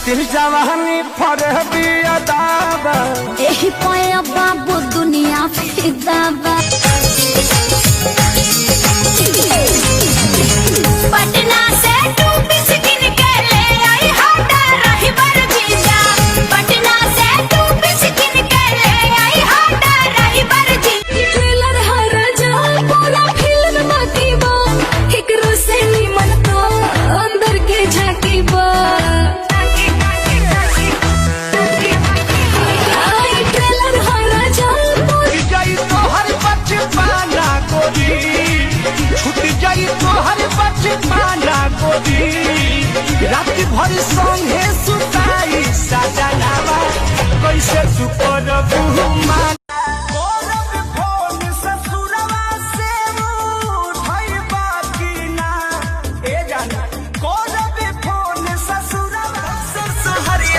कातिल जवानी फरहबी अदाबा एही पाया बाबू दुनिया फिदाबा पटना से तू बिस्किन के ले आई हाटा रही बर जीजा पटना से तू बिस्किन के ले आई हाटा रही बर जी ट्रेलर हर जा पूरा फिल्म बाकी बा एकरो से निमन तो अंदर के झांकी बा ट्रेलर हर जा जाई तो हर बचपना गोरी छूट जाई तो हर बचपना गोरी रात भर संगे सुताई सजनावा कैसे सुपर बुमान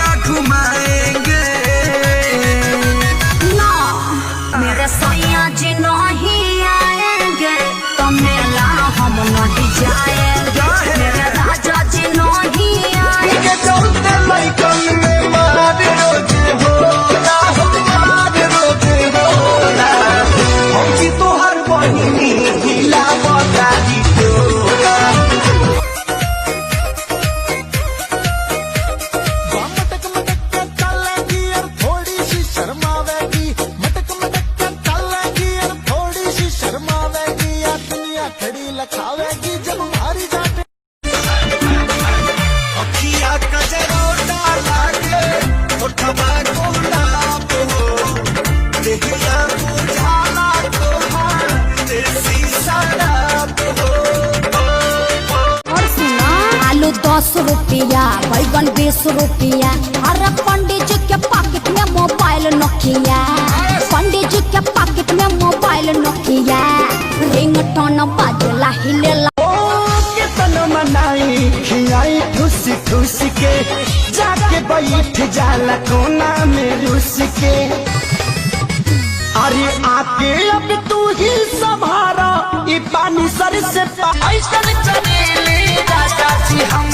घुमाएंगे ना मेरे सैया जी नहीं आएंगे तो मेला हम नहीं जाएंगे मेरे राजा जी नहीं आएंगे चलते लइकन में मार रोज होला मार रोज होला हम की तो हर बहिनी हिला बताई तोरा आलू 10 रुपया बैगन 20 रुपया अरे पंडित जी के पॉकेट में मोबाइल नोकिया पंडित जी के पॉकेट में मोबाइल नोकिया रिंगटोन बाजला हिलेला कितना मनाई खियाई ठुस ठुस के जाके बैठ जाला कोना में रुस के अरे आके अब तू ही संभारा ई पानी सर से ऐसन चलेले राजा जी हम